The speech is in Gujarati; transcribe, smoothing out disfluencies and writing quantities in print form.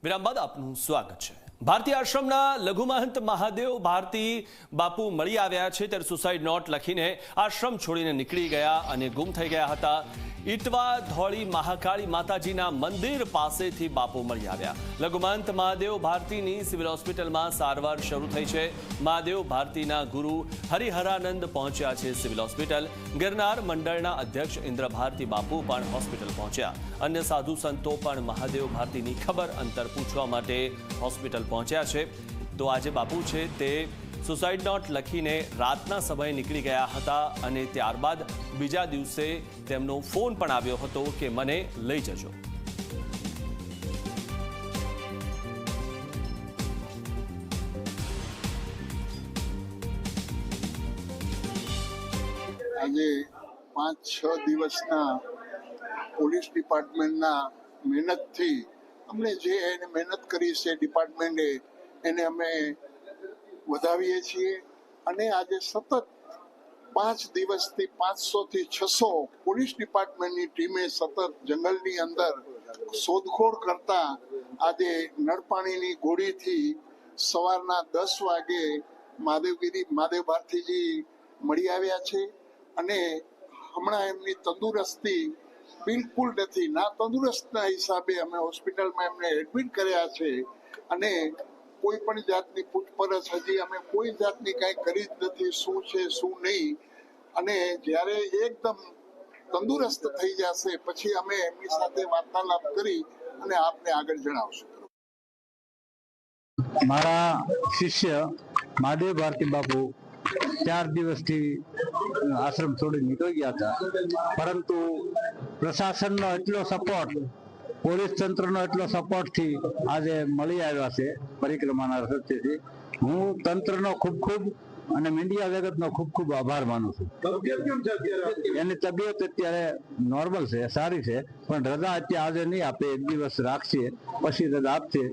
વિરામ બાદ આપનું સ્વાગત છે। ભારતીય આશ્રમના લઘુમહંત મહાદેવ ભારતી બાપુ મળી આવ્યા છે ત્યારે સુસાઇડ નોટ લખીને આશ્રમ છોડીને નીકળી ગયા અને ગુમ થઈ ગયા હતા। ઇટવા ધોળી મહાકાળી માતાજીના મંદિર પાસેથી બાપુ મળી આવ્યા। લઘુમહંત મહાદેવ ભારતીની સિવિલ હોસ્પિટલમાં સારવાર શરૂ થઈ છે। મહાદેવ ભારતીના ગુરુ હરિહરાનંદ પહોંચ્યા છે સિવિલ હોસ્પિટલ। ગિરનાર મંડળના અધ્યક્ષ ઇન્દ્ર ભારતી બાપુ પણ હોસ્પિટલ પહોંચ્યા। અન્ય સાધુ સંતો પણ મહાદેવ ભારતીની ખબર અંતર પૂછવા માટે હોસ્પિટલ પહોંચ્યા છે। તો આજે બાપુ છે તે સુસાઇડ નોટ લખીને રાતના સમયે નીકળી ગયા હતા અને ત્યારબાદ બીજા દિવસે તેમનો ફોન પણ આવ્યો હતો કે મને લઈ જજો। આજે 5-6 દિવસના પોલીસ ડિપાર્ટમેન્ટના મહેનતથી અમને જે એને મહેનત કરી છે ડિપાર્ટમેન્ટે એને અમે વધાવીએ છીએ અને આજે સતત 5 દિવસથી 500 થી 600 પોલીસ ડિપાર્ટમેન્ટની ટીમે સતત જંગલની અંદર શોધખોળ કરતા આજે નળપાણીની ગોળીથી સવારના 10 વાગે મહાદેવ ભારતીજી મળી આવ્યા છે અને હમણાં એમની તંદુરસ્તી બિલકુલ નથી ના તંદુરસ્તના હિસાબે અમે હોસ્પિટલમાં એમને એડમિટ કર્યા છે અને કોઈ પણ જાતની પૂછપરછ હજી અમે કોઈ જાતની કાંઈ કરી જ નથી શું છે શું નહીં અને જ્યારે એકદમ તંદુરસ્ત થઈ જશે પછી અમે એમની સાથે વાર્તાલાપ કરી અને આપને આગળ જણાવશું। મારા શિષ્ય મહાદેવ ભારતી બાપુ 4 દિવસથી આશ્રમ છોડી નીકળી ગયા હતા, પરંતુ પ્રશાસનનો એટલો સપોર્ટ, પોલીસ તંત્રનો એટલો સપોર્ટથી આજે મળી આવ્યા છે પરિક્રમાના રસ્તેથી। હું તંત્રનો ખૂબ અને મીડિયા જગતનો ખૂબ આભાર માનું છું। એની તબિયત અત્યારે નોર્મલ છે, સારી છે, પણ રજા અત્યારે આજે નહીં આપે, એક દિવસ રાખશે પછી રજા આપશે।